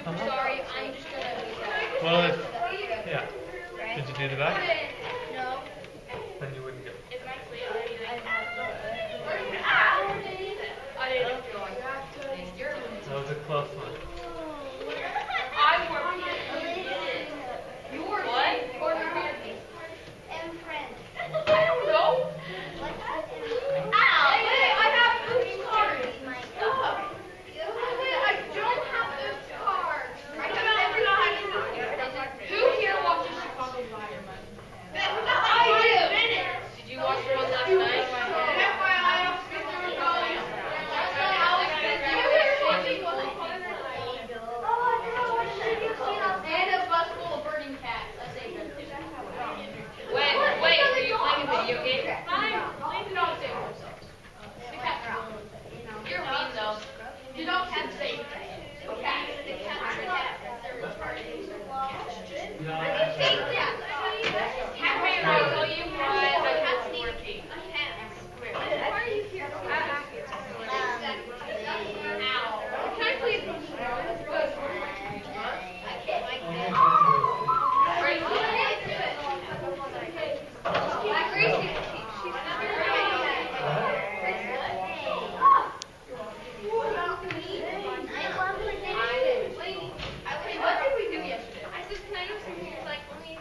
sorry. I'm just gonna. Well, yeah. Did you do the back? No. Then you wouldn't go. Is my plate already like? I didn't feel like that. That was a close one. I wore pants. You wore what? Or pants? And friends. I don't know. Ow! Hey, I have those cards. Stop. I don't have those cards. I have every time. Who here watches Chicago Fire? I do. Did you watch the one last night? And a bus full of burning cats. I say good too. Wait, are you playing a video game? Fine. Leave the dogs save themselves. The cats are on. You're mean though. The dogs have to save themselves. Okay. The cats are they're retarded. No, Cat man, I'll tell you why my cat's working. Why are you here? Ow. Can I please? What did we do yesterday? I said, can I do something? He's like, let me.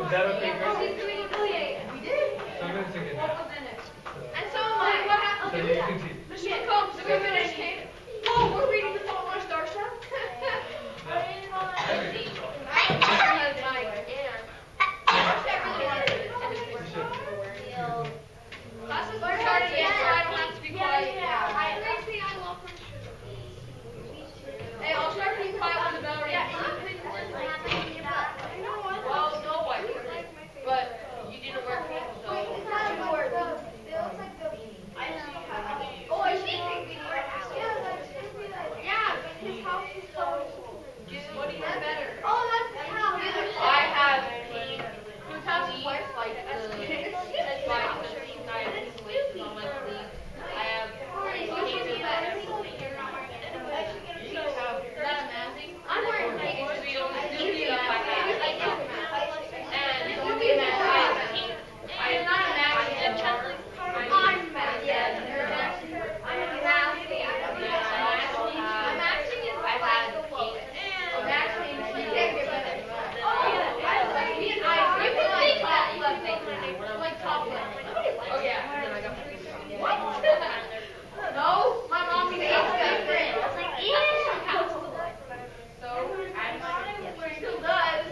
is that okay, Gracie? We did. So I'm going to take it now. And so I'm like, what happened? So you can see. Michelle comes, so we finished. Whoa, we're reading the Fault in Our Star stuff? Classes started yet, so I don't have to be quiet. Hey, I'll start being quiet when the bell rings. Well, no, I didn't. But you didn't wear pants, so. Oh, I see. Yeah, but his house is so cool. What do you have better? Oh, that's the house. I have pink. Whose house is white? Like the like the pink I have installations on my sleeve. I have pink. Is that amazing? I'm wearing pink because we don't do stuff like that. And I have pink. I am not a matching and Chesley. I'm matching. Yeah, you're matching. I'm matching. I'm matching is I have pink. Matching. You can think that left thing. Like top left. Oh yeah. What? No, my mom made it. I was like, ew. So I'm still does.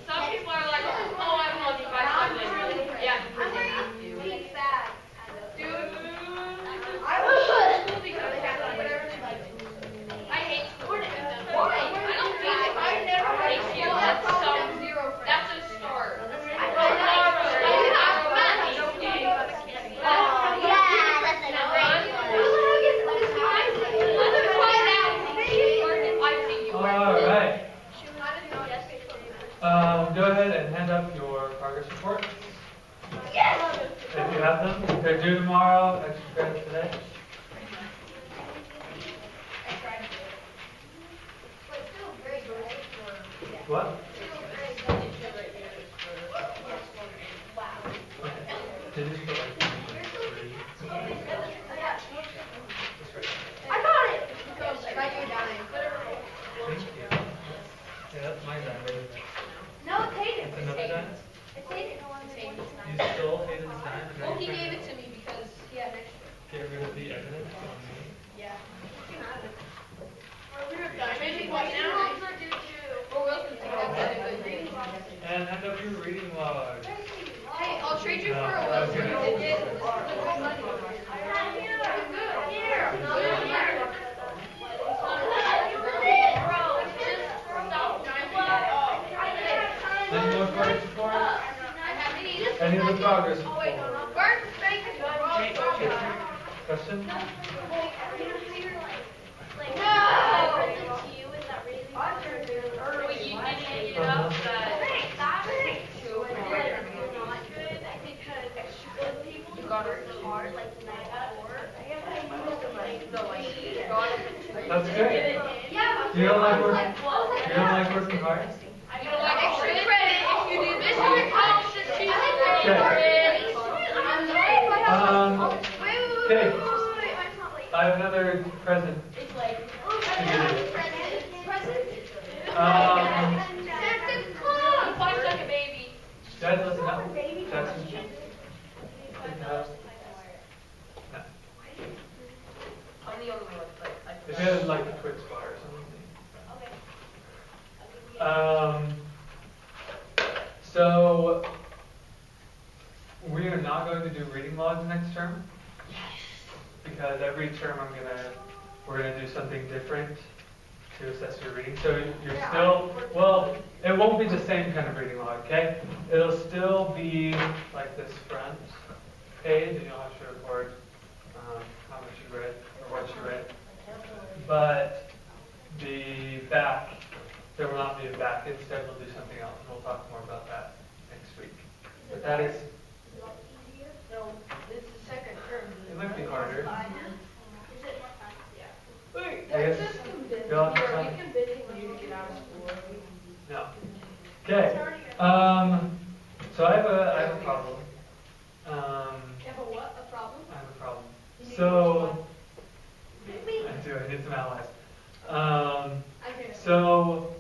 Some people are like, oh, I'm lucky by something. Yeah. I'm wearing pink bag. Dude, I was because they have whatever they like. I hate school. Why? I don't think I never hate you. That's a start. Alright. Go ahead and hand up your progress report. Yes! If you have them. They're due tomorrow, extra credit today. What? Did you put like I got it! Thank you. Yeah, that's my diamond. No, it's Hayden. That's another diamond? It's Hayden. You stole Hayden's diamond? and Well, he you're gave trying it to me because he had extra. to get rid of the evidence on me. Yeah. Maybe what now? Or Wilson too. And hand up your reading log. Hey, I'll trade you for a Wilson. Any more progress reports? Any other progress reports? Question? You got her hard. like the night before. That's great. Yeah. You don't like working hard? You don't like extra credit if you do this in your college just choose Okay. I have another present. It's like Watch like a baby. Dad, listen up. Jackson. No. I'm the only one, but If you had like a quick spot or something. So we are not going to do reading logs next term. Because every term we're gonna do something different to assess your reading. So you're still, well, it won't be the same kind of reading log, okay? It'll still be like this front page, and you'll have to record how much you read or what you read. But the back, there will not be a back. Instead, we'll do something else, and we'll talk more about that next week. But that is, no, this is the second term. it might be harder. Wait, I guess that's just convincing. you'll have to Are try. we convincing you to get out of school? No. Okay. So I have a problem. You have a what? A problem? I have a problem. So I do. I need some allies. So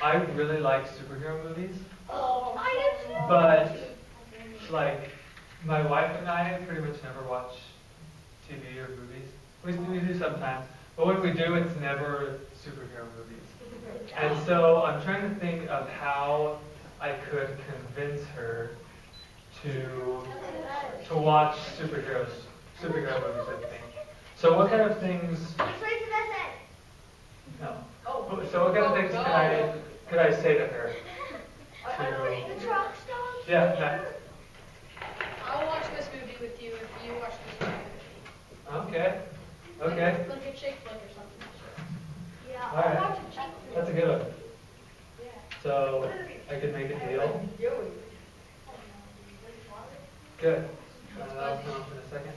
I really like superhero movies, Oh, I do too. but like my wife and I pretty much never watch TV or movies. We do sometimes, but when we do, it's never superhero movies. And so I'm trying to think of how I could convince her to watch superhero movies with me. So what kind of things? No. So what kind of things could I say to her? Yeah. Matt. I'll watch this movie with you if you watch this movie. Okay. Okay. Like a chick flick or something. All right. That's a good one. So I could make a deal. Good. That'll come up in a second.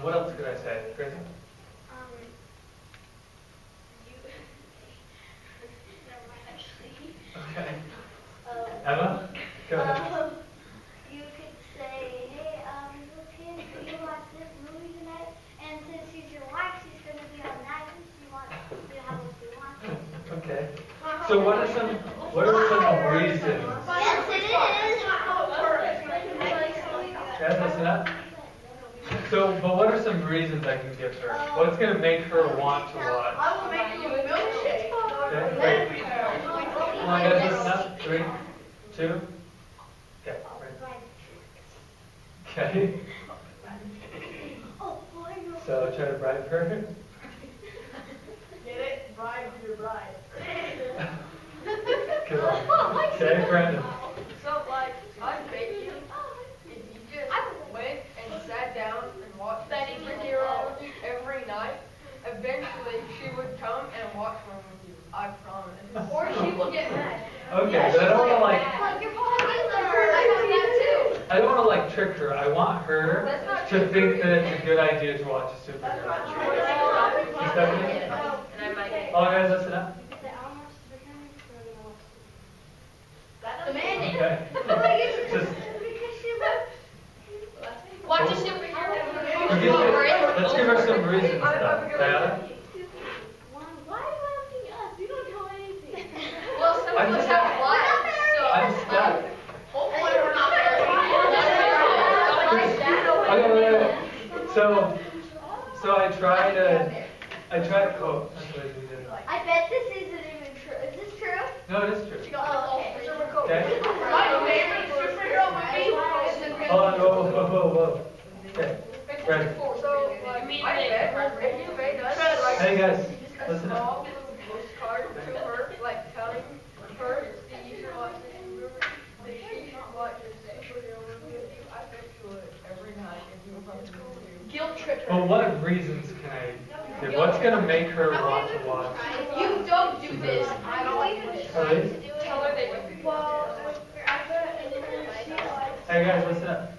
What else could I say? Gracie? Okay. Emma? Go ahead. You could say, hey, little kid, will you watch this movie tonight? And since she's your wife, she's going to be on that, and she wants to have what she wants. Okay. So what are some reasons? Yes, it is. Dad, listen up. So, but what are some reasons I can give her? What's going to make her want to watch? I will make you a milkshake. Okay, great. Come on, guys, listen up. 3, 2. Okay, right. Okay. So try to bribe her. Get it? Bribe your bride. Good one. Okay, Brandon. So, like, I'd bet you if you just went and sat down and watched superhero movies every night, eventually she would come and watch one with you. I promise. Or she will get mad. Okay, but I don't want to like. I I don't want to like trick her. I want her to think that it's a good idea to watch a superhero. Stephanie? All guys, listen up. Okay. Just Watch a superhero let's give her some reasons, though. Diana? Well, some of us have lives, so I'm stuck. hopefully we're not Okay, wait. So I tried. Oh, that's what I did. I bet this isn't even true. Is this true? No, it is true. Oh, okay. Okay. My favorite superhero movie is the Hold on, whoa. Okay. Brandon. So, like, I bet if you made us like Hey guys, a listen up. small postcard to her, like telling her that you should watch this movie, that she should watch this superhero movie with you, I bet she would every night if you were from school. Guilt trip her. But what reasons can I give? What's gonna make her want to watch? If you don't do this, I don't like it. Really? Tell her that you Hey guys, listen up.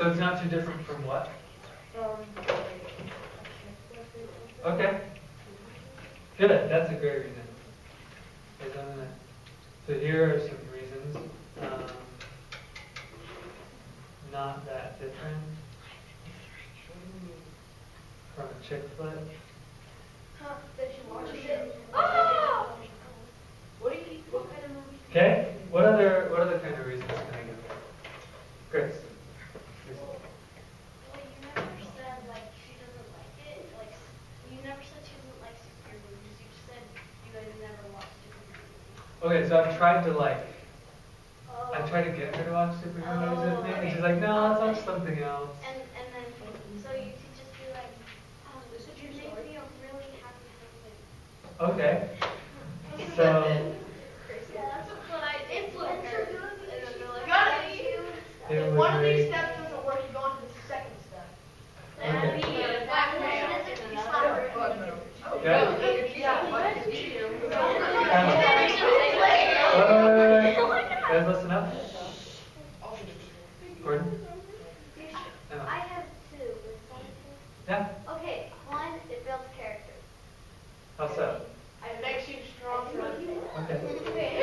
So it's not too different from what? Okay. Good. That's a great reason. So here are some reasons. Not that different from a chick flick. Oh! What kind of movie? Okay. What other kind of reasons can I give? Chris. Well, you never said like she doesn't like it. Like you never said she doesn't like superhero movies. You just said you guys never watched superhero movies. Okay, so I've tried to get her to watch superhero movies with me, and she's like, no, let's watch something else. And then so you could just be like, you made me a really happy person. Okay. So. Yeah, that's what I influence her. It If was one of these very- steps doesn't work, you go on to the second step. Okay. Yeah. Wait. Guys, listen up. Gordon? Emma? I have two. Yeah? Okay, one, it builds character. How so? It makes you stronger. Okay. It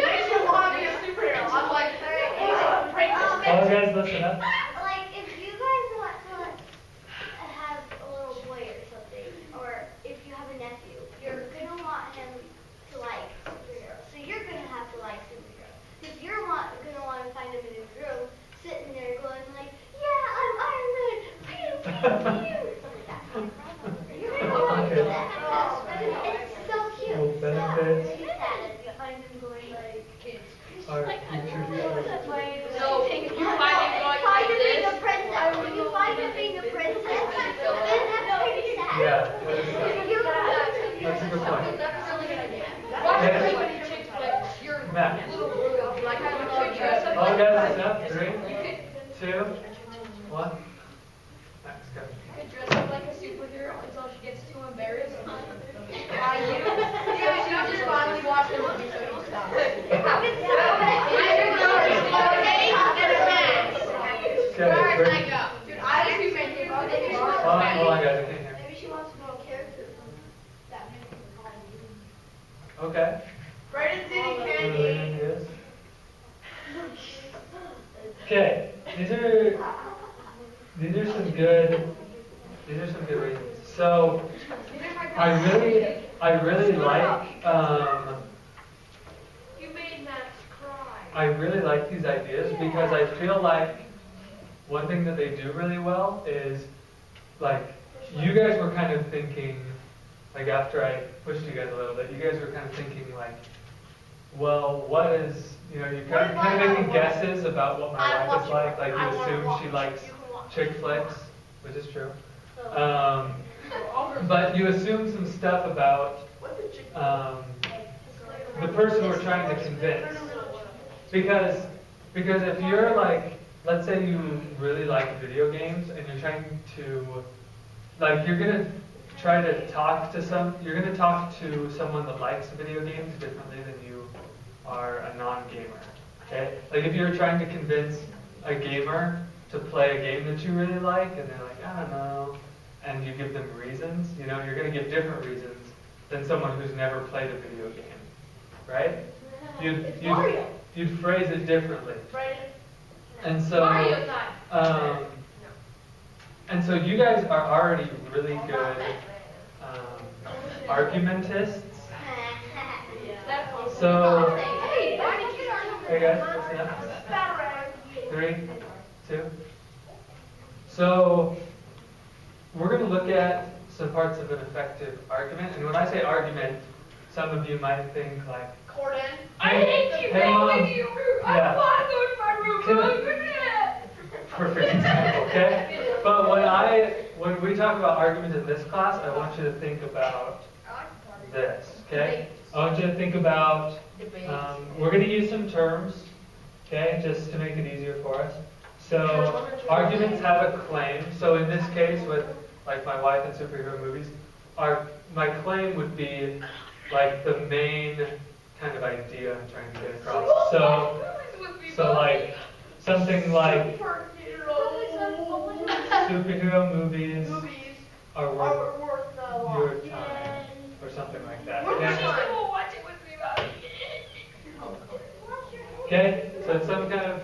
makes you want to be a superhero. I'm like, All guys, listen up. Like, if you guys want to have a little boy or something, or if you have a nephew, you're gonna want him to like superheroes. So you're gonna have to like superheroes. Because you're gonna want to find him in his room, sitting there going like, yeah, I'm Iron Man. Pew, pew, pew. You're gonna want to do that. It's so cute. Well, benefits. So, sad if you find him going like, Our future viewers. So, you find him going like being a this? princess. When you find him being a princess, then that's pretty sad. Yeah, that is sad. That's a good point. Watch everybody chick flick. Your Matt. little girl, like having a dress up All like guys, that. listen up. 3, 2, 1. Max, go. You could dress up like a superhero until she gets too embarrassed. Yeah, she just finally watched the movie, so you'll stop. Okay, great. Dude, I just be making Hold on, guys, I can't hear. Maybe she wants to know a character from Batman. Okay. Brandon City Any Candy. ideas? Okay, these are some good reasons. So I really like You made Max cry. I really like these ideas because I feel like one thing that they do really well is like you guys were kind of thinking like after I pushed you guys a little bit, you guys were kind of thinking like, well, what is, you know, you're kind of making guesses about what my wife is like. Like you assume she likes chick flicks, which is true. But you assume some stuff about the person we're trying to convince. Because if you're like, let's say you really like video games and you're trying to, like you're gonna try to talk to someone that likes video games differently than you are a non-gamer. Okay? Like if you're trying to convince a gamer to play a game that you really like and they're like, I don't know, and you give them reasons, you know, you're gonna give different reasons than someone who's never played a video game. Right? You'd phrase it differently. And so and so you guys are already really good argumentists. So hey guys, listen up. 3, 2. So we're going to look at some parts of an effective argument. And when I say argument, some of you might think like, Corden. I hate you, Mom. with you. I Yeah. want to go to my room. Can I- Look at perfect example, okay? But when we talk about argument in this class, I want you to think about this, okay? I want you to think about, we're going to use some terms, okay, just to make it easier for us. So arguments have a claim. So in this case, with like my wife and superhero movies, my claim would be like the main kind of idea I'm trying to get across. So like something like superhero movies are worth worth the your time, or something like that. Worth Okay? your time. Watch it with me, Bobby. Okay, so it's some kind of,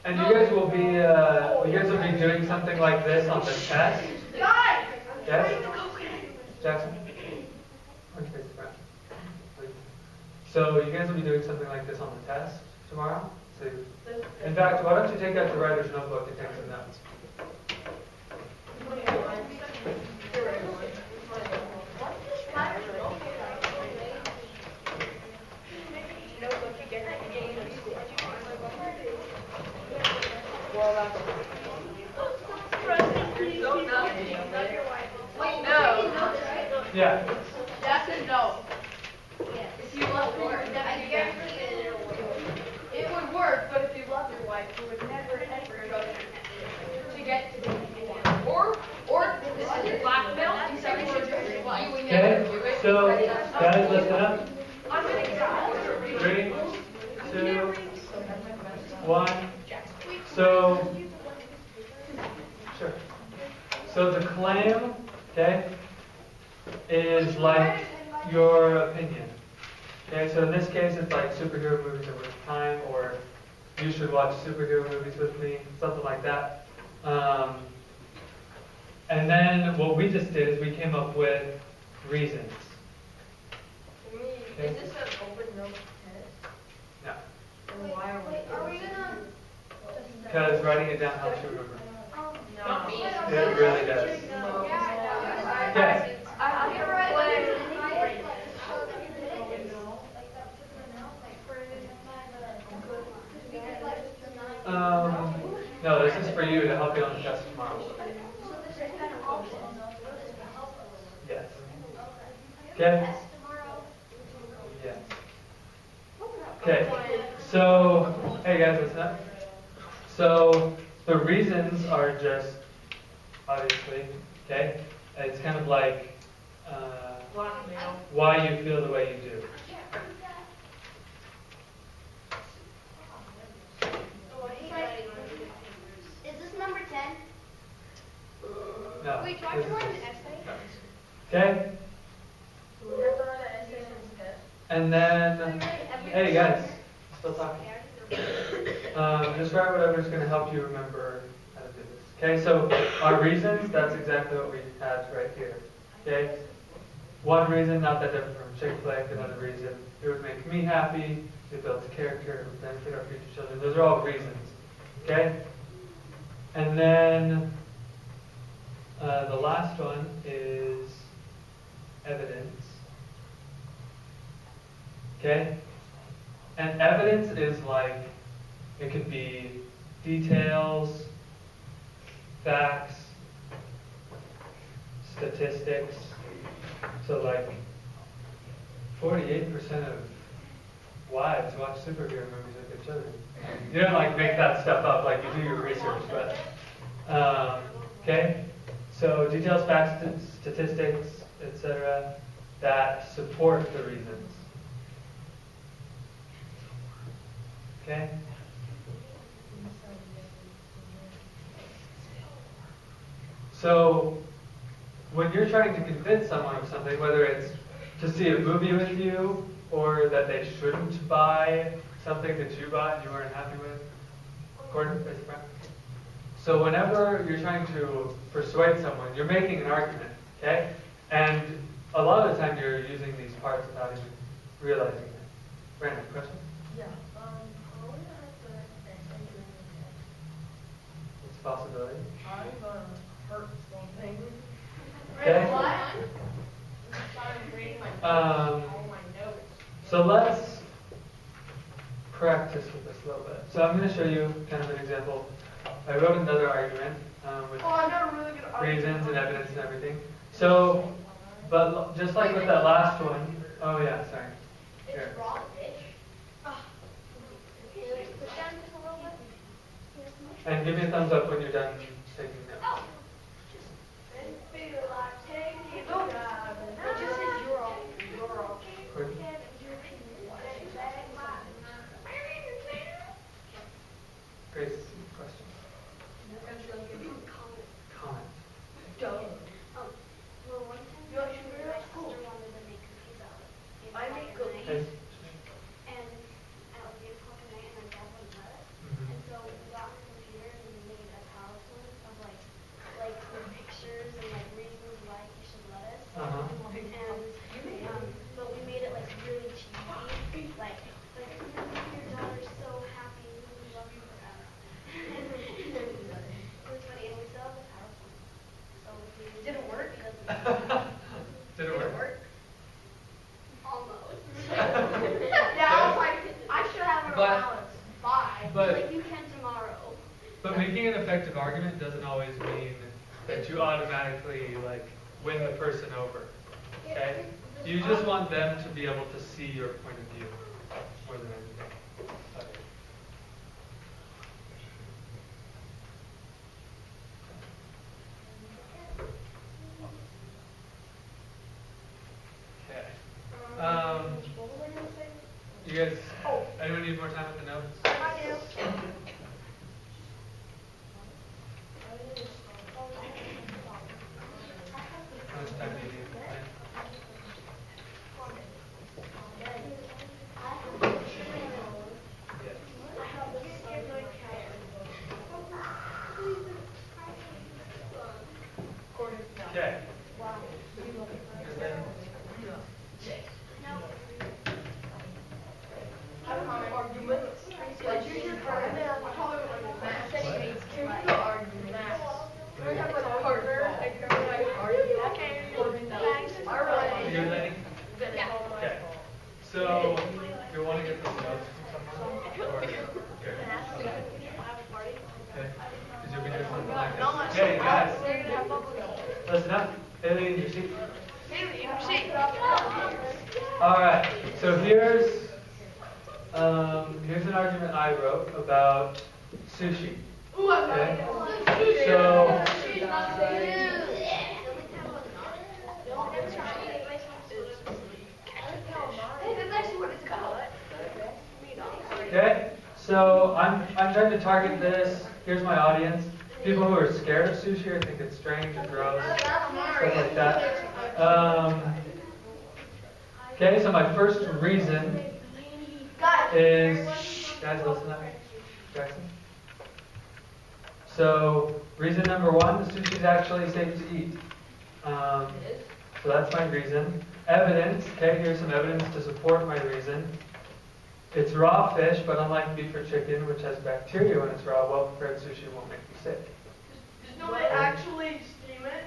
and you guys will be doing something like this on the test. Guys! Yes? Jackson? Where's Grace from? Please. So you guys will be doing something like this on the test tomorrow. So, in fact, why don't you take out your writer's notebook and take some notes? Yeah. Jackson, no. If you love your wife, it would work, but if you love your wife, you would never ever go to get to the or this is blackmail. You said you would never do Okay, it. so guys, listen up. I'm gonna get 3, 2, 1. So, sure. So the claim, okay, is like your opinion. Okay, so in this case, it's like superhero movies are worth time, or you should watch superhero movies with me, something like that. And then what we just did is we came up with reasons. Okay? Is this an open note test? No, Then why are we? Are we gonna? because writing it down helps you remember. No. It really does. Okay. No, this is for you to help you on the test tomorrow. Yes. Okay? Yes. Okay. So, hey guys, listen up. So, the reasons are just, obviously, okay? It's kind of like why you feel the way you do. Is this number 10? No. Wait, do I this have to is write an just- essay? no. Okay? And then, hey guys, still talking. Just write whatever's going to help you remember how to do this. Okay, so our reasons, that's exactly what we had right here. Okay? One reason, not that different from Chick-fil-A, another reason, it would make me happy, it builds character, it would benefit our future children. Those are all reasons. Okay? And then the last one is evidence. Okay? And evidence is like, it could be details, facts, statistics. So like 48% of wives watch superhero movies with their children. You don't like make that stuff up, like you do your research, but okay? So details, facts, statistics, etc. that support the reasons. Okay? So, when you're trying to convince someone of something, whether it's to see a movie with you, or that they shouldn't buy something that you bought and you weren't happy with, Gordon, raise your hand. So whenever you're trying to persuade someone, you're making an argument, okay? And a lot of the time you're using these parts without even realizing it. Brandon, question? Yeah. It's a possibility. I'm gonna hurt something. Okay. So let's practice with this a little bit. So I'm going to show you kind of an example. I wrote another argument with I got a really good argument. reasons and evidence and everything. So, but just like with that last one, oh yeah, sorry. Here. It's raw fish. Can you push down just a little bit? And give me a thumbs up when you're done taking notes. Gordon? Grace, question. that you automatically like win the person over. Okay? You just want them to be able to see your point of view more than anything. Okay. You guys, anyone need more time with the notes? I do. How much time do you need? Okay. You ready? Okay. So, you want to get those notes from someone? Or, okay. Okay. Because you'll be doing something like this. Okay, guys. Listen up. Haley, in your seat. All right. So here's an argument I wrote about sushi. Okay. So. Okay, so I'm trying to target this. Here's my audience: people who are scared of sushi or think it's strange or gross, stuff like that. Okay, so my first reason is, guys, listen up, Jackson. So reason number one: the sushi is actually safe to eat. So that's my reason. Evidence. Okay, here's some evidence to support my reason. It's raw fish, but unlike beef or chicken, which has bacteria when it's raw, well-prepared sushi won't make you sick. Does nobody actually steam it?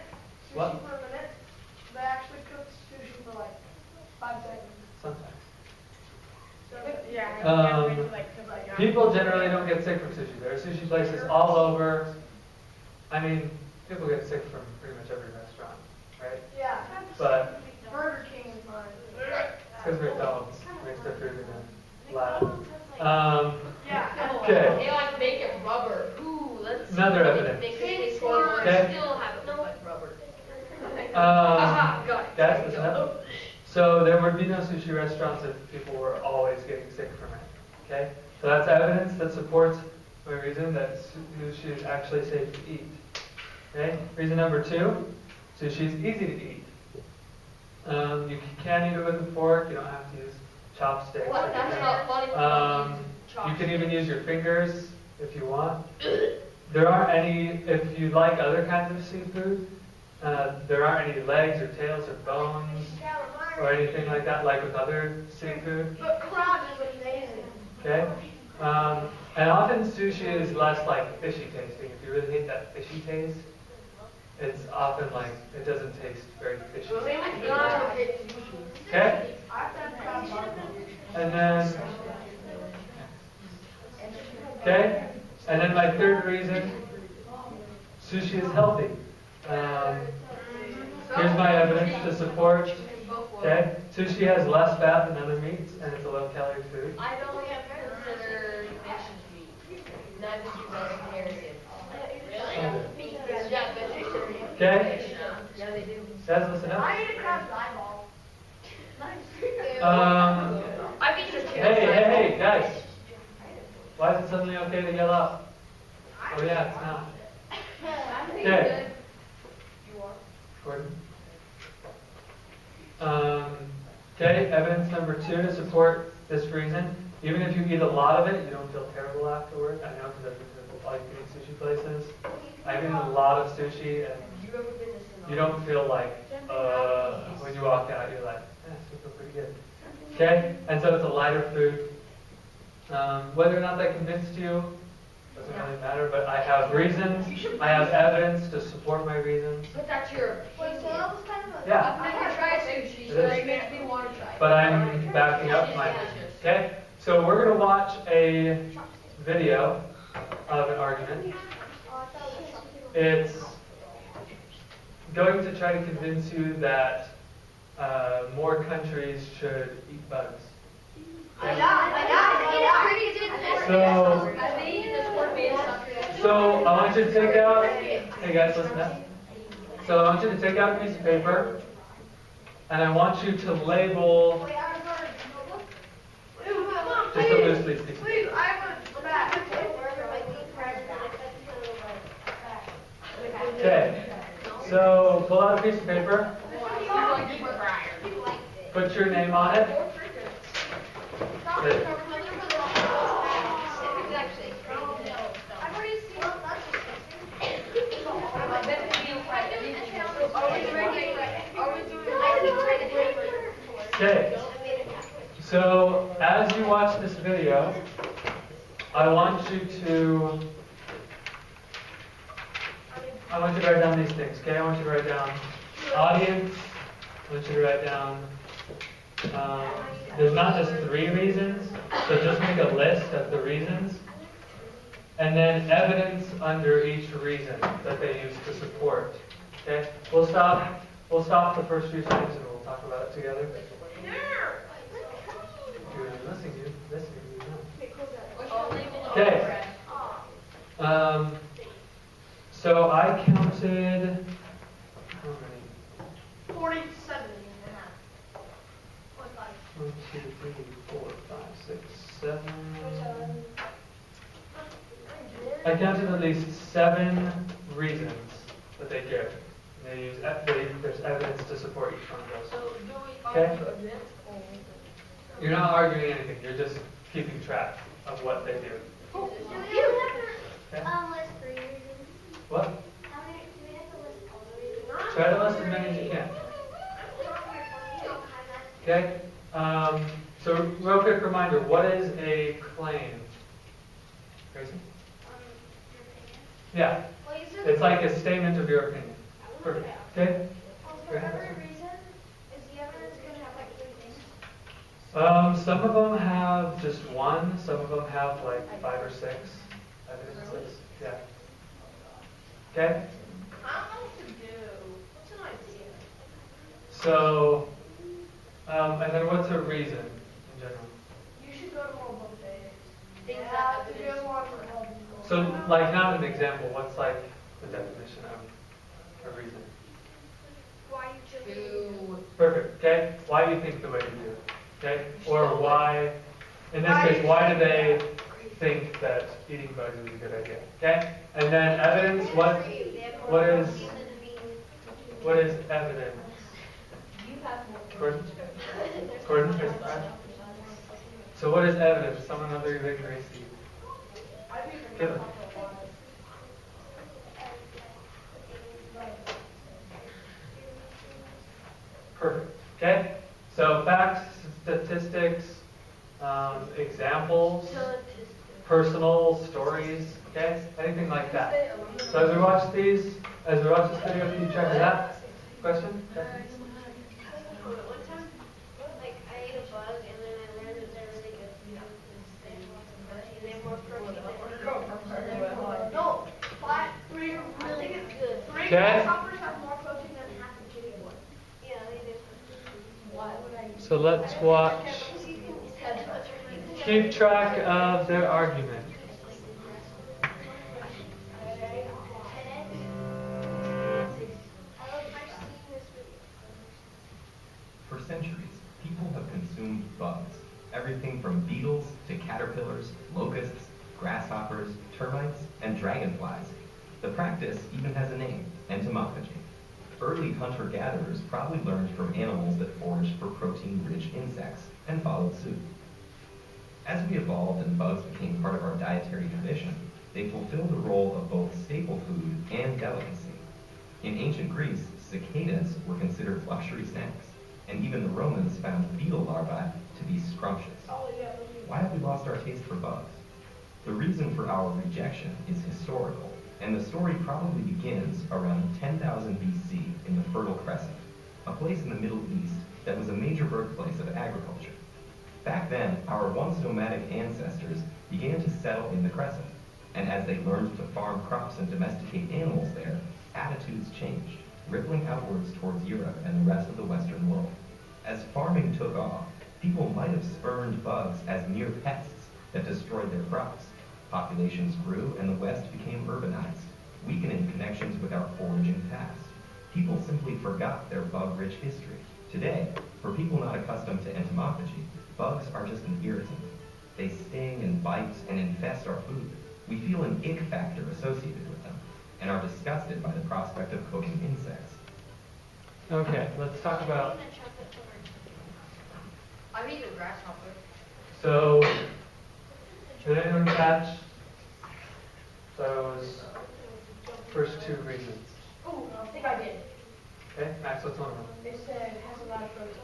Sushi What? for a minute? They actually cook sushi for like 5 seconds. Sometimes. So, yeah. People generally don't get sick from sushi. There are sushi places all over. I mean, people get sick from pretty much every restaurant, right? Yeah. But Burger King is mine. it's because McDonald's makes their food in a lab. Yeah. Okay. They like make it rubber. Ooh, let's Another evidence. Okay. Okay. Still have it look like rubber. Got it. Guys, listen up. So there would be no sushi restaurants if people were always getting sick from it. Okay? So that's evidence that supports my reason that sushi is actually safe to eat. Okay? Reason number two, sushi is easy to eat. You can eat it with a fork. You don't have to use chopsticks. What? That's not funny. You can even use your fingers if you want. There aren't any, if you like other kinds of seafood, there aren't any legs or tails or bones or anything like that, like with other seafood. But crab is amazing. Okay? And often sushi is less like fishy tasting. If you really hate that fishy taste, it's often like, it doesn't taste very fishy. Okay? And then, okay? And then my third reason, sushi is healthy. Here's my evidence to support. Okay? Sushi has less fat than other meats, and it's a low-calorie food. I don't consider fish meat. Neither do vegetarians. Really? Yeah, vegetarian. Okay? Yeah, they do. Guys, listen up. I ate a crab's eyeball. I've eaten a Hey, guys. Why is it suddenly okay to yell out? Oh yeah, it's not. Okay. Gordon. Okay, evidence number two to support this reason. Even if you eat a lot of it, you don't feel terrible afterward. I know because I've been to all you can eat sushi places. I've eaten a lot of sushi and you don't feel like, when you walk out, you're like, I feel pretty good. Okay, and so it's a lighter food. Whether or not that convinced you, doesn't really matter, but I have reasons, I have evidence to support my reasons. But that's your Wait, so that was kind of a... Yeah. I've never tried sushi, so it makes me want to try it. But I'm backing up my reasons. Okay? So we're going to watch a video of an argument. It's going to try to convince you that more countries should eat bugs. Okay? So I want you to take out, hey guys, listen up. So I want you to take out a piece of paper, and I want you to label just a loose leaf piece. Please, I have a back. Okay, so pull out a piece of paper, put your name on it. Good. Okay, so as you watch this video, I want you to write down these things, okay? I want you to write down audience, I want you to write down, there's not just 3 reasons, so just make a list of the reasons, and then evidence under each reason that they use to support, okay? We'll stop the first few times and we'll talk about it together. You're listening, okay. So I counted, how many? 47. 1, 2, 3, 4, 5, 6, 7. I counted at least 7 reasons that they give. They use there's evidence to support each one of those. Okay? You're not arguing anything. You're just keeping track of what they do. Do we have to list 3 reasons? What? How many do we have to list all the reasons? Try to list as many as you can. Okay? So real quick reminder, what is a claim? Gracie? Yeah. It's like a statement of your opinion. Perfect. Okay? For every reason, is the evidence going to have like 3 things? Some of them have just 1. Some of them have like 5 or 6 evidences. Yeah. Okay? I don't know what to do. What's an idea? So, and then what's a reason in general? You should go to more buffets. Things Yeah, that to evidence do one for support. So, like, now an example, what's like the definition of a reason? Why you chose Perfect, okay? Why do you think the way you do, okay? Or why, in this case, why do they think that eating bugs is a good idea, okay? And then evidence, what is evidence? Gordon? Gordon? So what is evidence? Someone other than Gracie. Give it. Perfect. Okay? So facts, statistics, examples, personal stories, okay? Anything like that. So as we watch this video, can you check that? Question? Okay. One time, like, I ate a bug and then I learned that they're really good for you. They have more protein than no, 3 are really good. 3 Okay. grasshoppers have more protein than half a chicken one. Yeah, they do. Why would I? So let's watch. Keep track of their argument. For centuries, people have consumed bugs. Everything from beetles to caterpillars, locusts, grasshoppers, termites, and dragonflies. The practice even has a name, entomophagy. Early hunter-gatherers probably learned from animals that foraged for protein-rich insects and followed suit. As we evolved and bugs became part of our dietary tradition, they fulfilled the role of both staple food and delicacy. In ancient Greece, cicadas were considered luxury snacks, and even the Romans found beetle larvae to be scrumptious. Why have we lost our taste for bugs? The reason for our rejection is historical, and the story probably begins around 10,000 BC in the Fertile Crescent, a place in the Middle East that was a major birthplace of agriculture. Back then, our once nomadic ancestors began to settle in the Crescent, and as they learned to farm crops and domesticate animals there, attitudes changed. rippling outwards towards Europe and the rest of the Western world. As farming took off, people might have spurned bugs as mere pests that destroyed their crops. Populations grew and the West became urbanized, weakening connections with our foraging past. People simply forgot their bug-rich history. Today, for people not accustomed to entomophagy, bugs are just an irritant. They sting and bite and infest our food. We feel an ick factor associated with them and are disgusted by the prospect of cooking insects. Okay, let's talk about, I've eaten a grasshopper. so, did anyone catch those first two reasons? Oh, I think I did. Okay, Max, what's one of them? It said it has a lot of protein.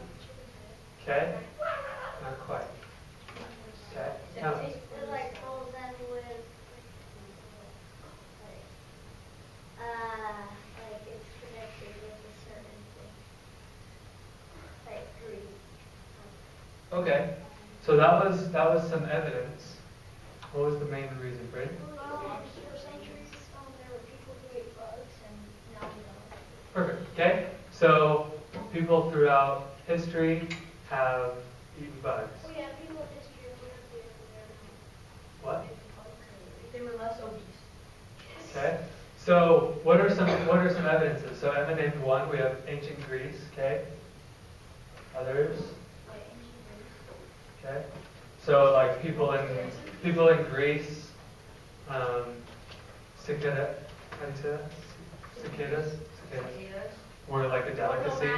Okay, not quite. Okay, now, It like fills them with like it's connected with a certain thing. Like grease. okay, so that was some evidence. What was the main reason, Brady? For centuries, there were people who ate bugs, and now we don't. Perfect. Okay, so people throughout history have eaten bugs. Oh yeah, people in history What? They were less obese. Okay. So what are some evidences? So Emma named one. We have ancient Greece. Okay. Others. Okay. So like people in Greece, cicada. How do you say that? Cicadas. Were like a delicacy.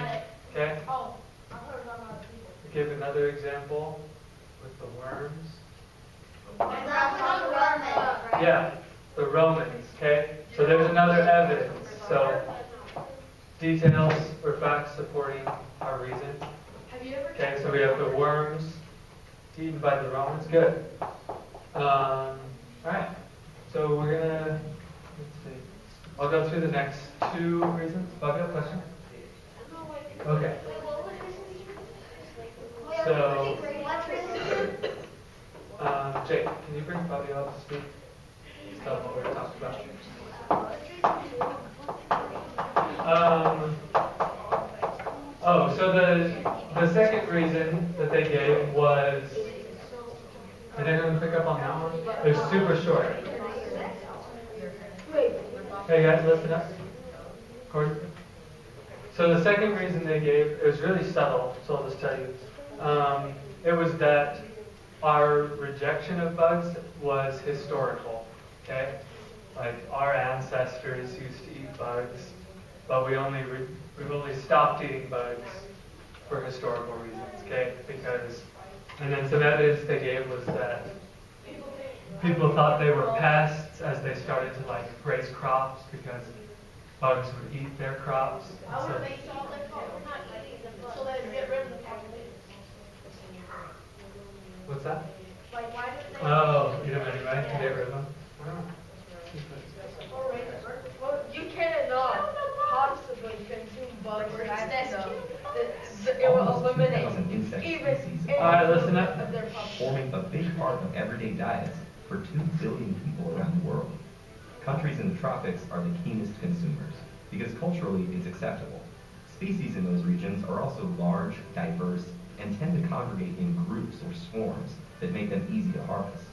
Okay. Oh, I heard about other people. Give another example with the worms. Yeah, the Romans, okay? So there's another evidence. So details or facts supporting our reason. Have you ever Okay, so we have the worms eaten by the Romans. Good. All right. So we're gonna, let's see. I'll go through the next two reasons. Bob, you have a question? Okay. So, Jake, can you bring Bobby up to speak? Tell him what we're talking about. So the second reason that they gave was, did anyone pick up on that one? It was super short. Hey guys, listen up. Gordon? So the second reason they gave, it was really subtle, so I'll just tell you. It was that our rejection of bugs was historical, okay? Like our ancestors used to eat bugs, but we've only stopped eating bugs for historical reasons, okay? And then some evidence they gave was that people thought they were pests as they started to like raise crops because bugs would eat their crops. How would they solve their problem? Not eating the bugs. So they'd get rid of the population. What's that? Like, why did they? Oh, eat them anyway to get rid of them. I don't know. You cannot possibly consume bugs it will eliminate 2,000 insect even species All right, listen up. of their population. forming a big part of everyday diets for 2 billion people around the world. Countries in the tropics are the keenest consumers because culturally it's acceptable. Species in those regions are also large, diverse, and tend to congregate in groups or swarms that make them easy to harvest.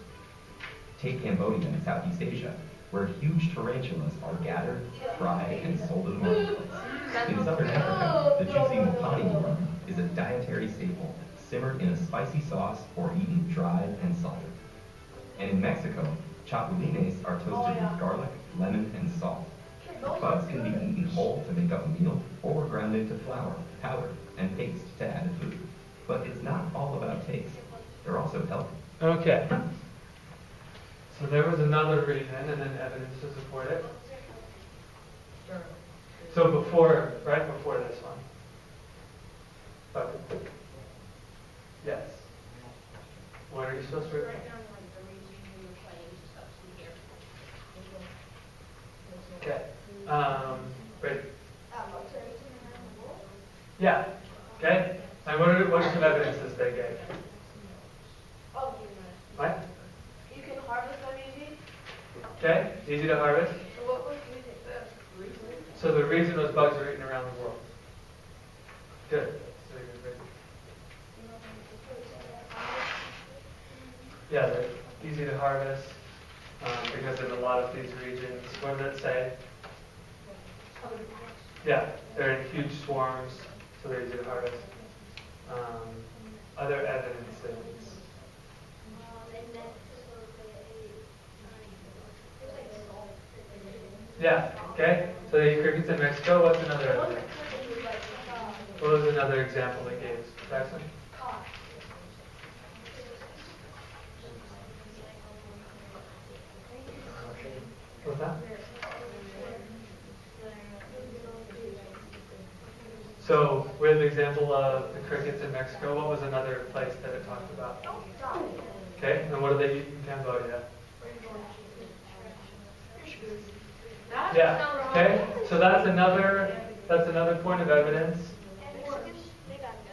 Take Cambodia in Southeast Asia, where huge tarantulas are gathered, fried, and sold in marketplaces. In southern Africa, the juicy mopani worm is a dietary staple, simmered in a spicy sauce or eaten dried and salted. And in Mexico, chapulines are toasted with garlic, lemon, and salt. Bugs can be eaten whole to make up a meal or ground into flour, powder, and paste to add to food. But it's not all about taste. They're also healthy. Okay. So there was another reason and then evidence to support it. So right before this one. Okay. Yes. What are you supposed to write? Okay. Great. Yeah. Okay. And what are some evidences they gave? Oh, What? you can harvest them easy. Okay. Easy to harvest. So what was the reason? So the reason those bugs are eating around the world. Good. That's very good, very good. Yeah, they're easy to harvest because in a lot of these regions, what does it say? Yeah, they're in huge swarms, so they're easy to harvest. Other evidences. Yeah, okay. So they eat crickets in Mexico. What's another evidence? What was another example they gave? Jackson? What's that? So, with the example of the crickets in Mexico, what was another place that it talked about? Okay, and what do they eat in Cambodia? Yeah, okay, so that's another point of evidence.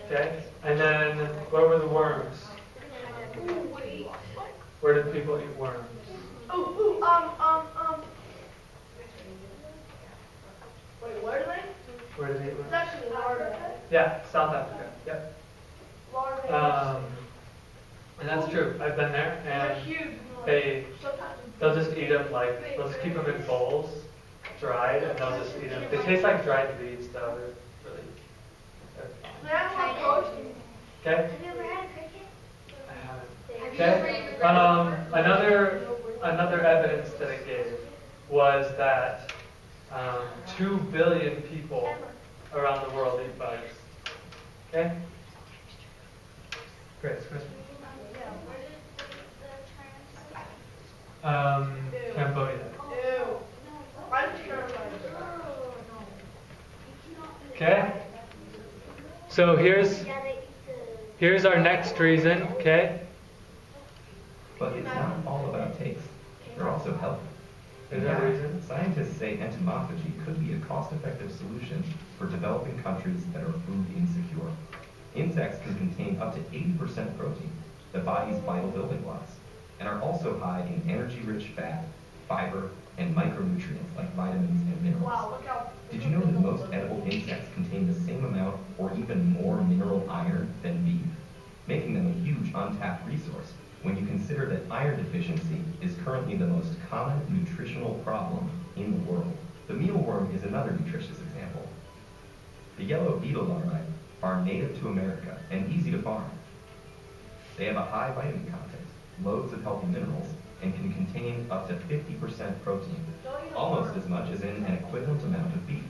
Okay, and then what were the worms? Where did people eat worms? Wait, where do they? Where did they eat worms? It's actually larvae. Yeah, South Africa. Yep. Larvae. And that's true. I've been there, They're and huge. they'll just eat them they'll just keep them in bowls, dried, and they'll just eat them. They taste like dried leaves, though. They're really. They have more protein. Okay. Have you ever had a cricket? I haven't. Okay. Another evidence that it gave was that 2 billion people around the world eat bugs. Okay. Great. Cambodia. Ew. I'm terrified. Okay. So here's our next reason. Okay. But it's not all about taste. They're also healthy. Is In that a fact, reason? scientists say entomophagy could be a cost-effective solution for developing countries that are food insecure. Insects can contain up to 80% protein, the body's vital building blocks, and are also high in energy-rich fat, fiber, and micronutrients like vitamins and minerals. Wow, look how. Did you know that most edible insects contain the same amount or even more mineral iron than beef, making them a huge untapped resource when you consider that iron deficiency is currently the most common nutritional problem in the world? The mealworm is another nutritious example. The yellow beetle larvae are native to America and easy to farm. They have a high vitamin content, loads of healthy minerals, and can contain up to 50% protein, almost as much as in an equivalent amount of beef.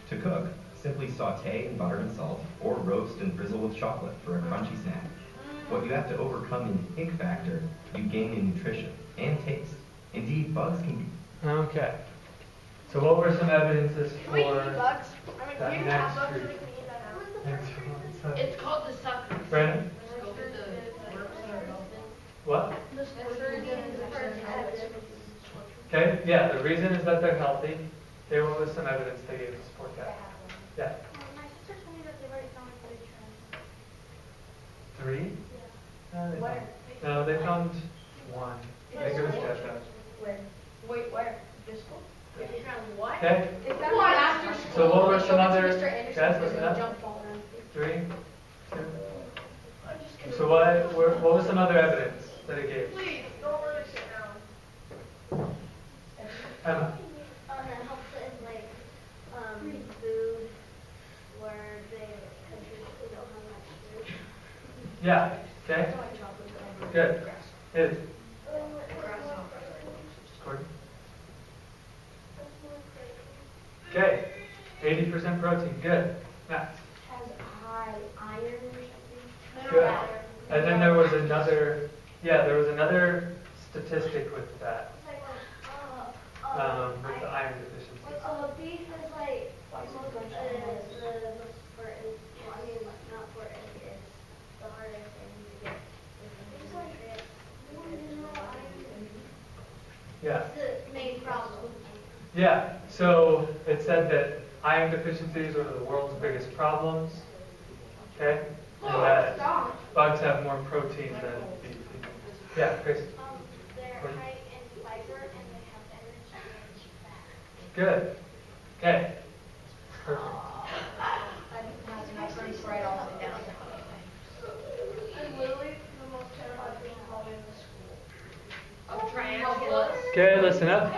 To cook, simply saute in butter and salt, or roast and drizzle with chocolate for a crunchy snack. What you have to overcome in ick factor, you gain in nutrition and taste. Indeed, bugs can be. Okay. So what were some evidences Can we eat for bugs? that I mean, you have next bugs, so we reason? can eat that now. Next one. It's called the sucker. Brandon? What? Okay, yeah, the reason is that they're healthy. Okay, what was some evidence they gave to support that? Yeah. My sister told me that they've already found 3 trends. 3? No, they found 1. I think it was Kesha. Wait, where? This school? What? Okay, Is that what? After school? so what were they some showed it to other, Mr. Anderson yes, because what's of that? the jump ball run. 3? 2? So what was some other evidence that it gave? Please, don't let us sit down. Emma? That helps with food where countries who don't have much food. Yeah, okay, good. Is Gordon? Okay, 80% protein, good. Matt? Has high iron or something. Good. And then there was another statistic with that, with the iron deficiency. Beef is like the most important, well, I mean, not important, it's the hardest thing to get. Yeah. It's the main problem. Yeah, so it said that iron deficiencies are the world's biggest problems, okay? And that bugs have more protein than beef. Yeah, Chris? They're high in fiber and they have energy and fat. Good. Okay, Perfect. Literally the most terrifying thing probably in the school. Of triangles. Okay, listen up.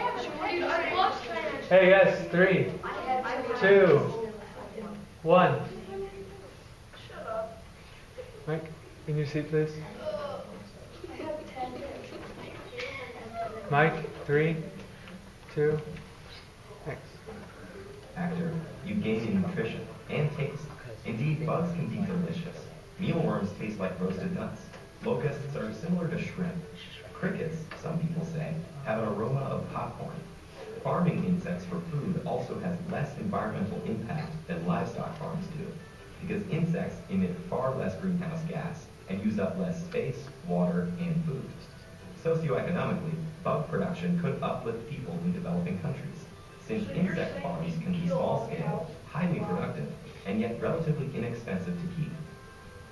Hey guys, 3, 2, 1. Shut up. Mike, in your seat, please. I have 10. Mike, 3, 2, thanks. Actor, you gain in nutrition and taste. Indeed, bugs can be delicious. Mealworms taste like roasted nuts. Locusts are similar to shrimp. Crickets, some people say, have an aroma of popcorn. Farming insects for food also has less environmental impact than livestock farms do, because insects emit far less greenhouse gas and use up less space, water, and food. Socioeconomically, bug production could uplift people in developing countries, since insect farms can be small-scale, highly productive, and yet relatively inexpensive to keep.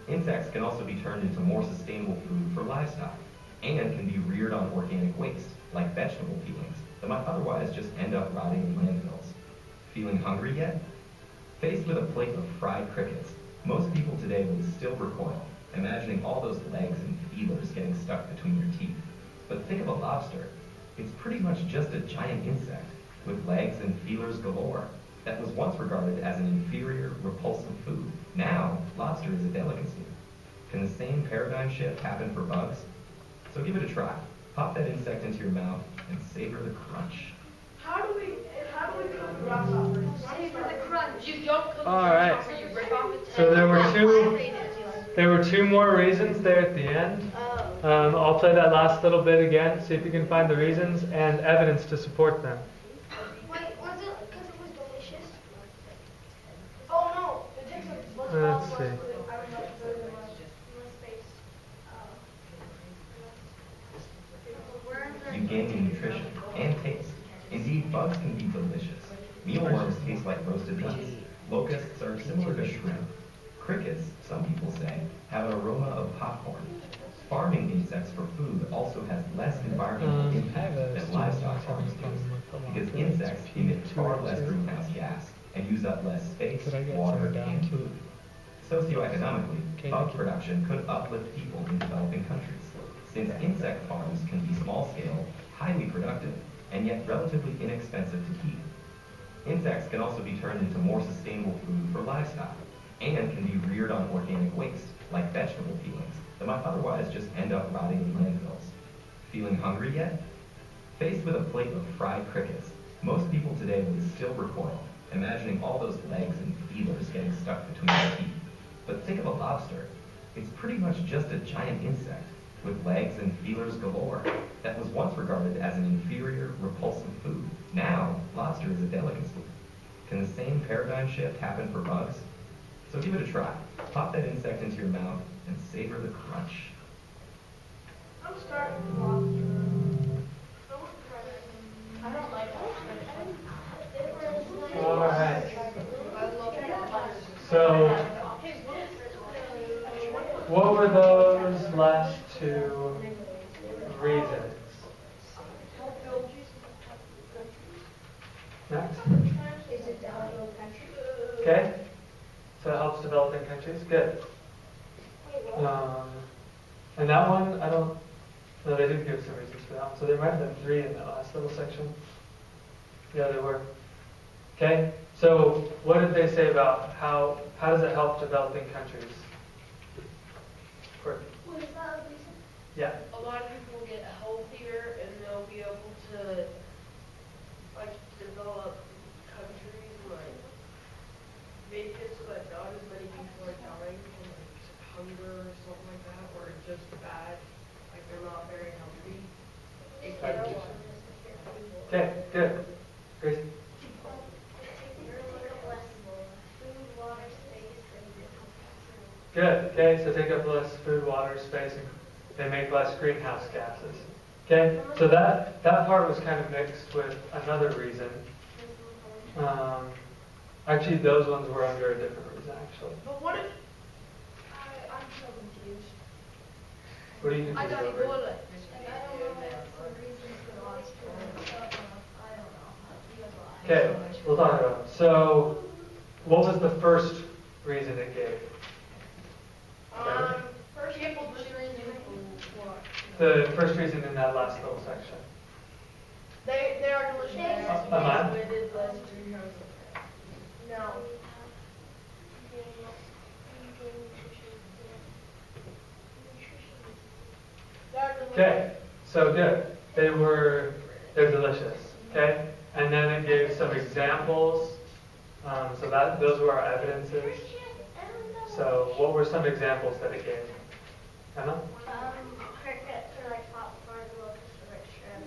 Insects can also be turned into more sustainable food for livestock, and can be reared on organic waste, like vegetable peelings, that might otherwise just end up rotting in landfills. Feeling hungry yet? Faced with a plate of fried crickets, most people today would still recoil, imagining all those legs and feelers getting stuck between your teeth. But think of a lobster. It's pretty much just a giant insect, with legs and feelers galore, that was once regarded as an inferior, repulsive food. Now, lobster is a delicacy. Can the same paradigm shift happen for bugs? So give it a try. Pop that insect into your mouth and savor the crunch. How do we cook grasshoppers? Savor the crunch. You don't cook the All right. grasshopper, you rip off its So head. there were two more reasons there at the end. I'll play that last little bit again, see if you can find the reasons and evidence to support them. Wait, was it because it was delicious? Oh no, it takes up Let's see. less space. You gain in nutrition and taste. Indeed, bugs can be delicious. Mealworms taste like roasted nuts. Locusts are similar to shrimp. Crickets, some people say, have an aroma of popcorn. Farming insects for food also has less environmental impact than livestock farms do, because insects emit far less greenhouse gas and use up less space, water, and food. Socioeconomically, bug production could uplift people in developing countries, since insect farms can be small-scale, highly productive, and yet relatively inexpensive to keep. Insects can also be turned into more sustainable food for livestock, and can be reared on organic waste, like vegetable peelings, that might otherwise just end up rotting in landfills. Feeling hungry yet? Faced with a plate of fried crickets, most people today would still recoil, imagining all those legs and feelers getting stuck between their teeth. But think of a lobster. It's pretty much just a giant insect, with legs and feelers galore, that was once regarded as an inferior, repulsive food. Now, lobster is a delicacy. Can the same paradigm shift happen for bugs? So give it a try. Pop that insect into your mouth and savor the crunch. I'm starting with lobster. I don't like lobster. All right. So, what were those last two reasons? Next. Okay. So it helps developing countries. Good. And that one, I don't. No, they did give some reasons for that one. So there might have been 3 in that last little section. Yeah, there were. Okay. So what did they say about how does it help developing countries? Courtney. Was that a reason? Yeah. A lot of people will get healthier and they'll be able to like develop countries and like make it so that not as many people are dying from like hunger or something like that, or just bad, like they're not very healthy. It can help. Okay. Good. Gracie. Good. Okay. So take up less food, water, space, and they make less greenhouse gases. Okay. So that part was kind of mixed with another reason. Actually, those ones were under a different reason. Actually. But what if I'm so confused. What do you think? I don't even want it. Okay. We'll talk about it. So what was the first reason it gave? First people just reason what? The first reason in that last little section. They are delicious. Ahmad? No. Okay, so good. They're delicious. Okay, and then it gave some examples. So those were our evidences. So what were some examples that it gave? Emma? Crickets or like popcorn, locusts or like shrimp.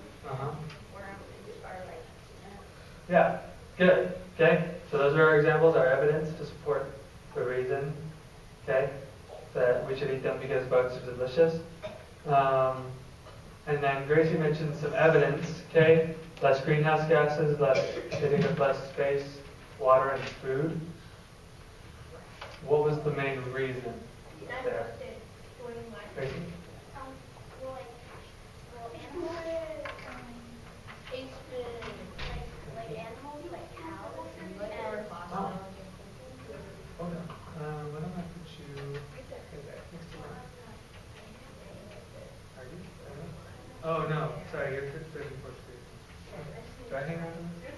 Or like, Yeah, good. Okay, so those are our examples, our evidence to support the reason. Okay, that we should eat them because bugs are delicious. And then Gracie mentioned some evidence. Okay, less greenhouse gases, hitting up less space, water, and food. What was the main reason there? Gracie? like animals, like cows, and Oh. Hold on. Why don't I put you right there, next to mine? Are you? Oh no, sorry, you're 34th Street. Do I hang out on this?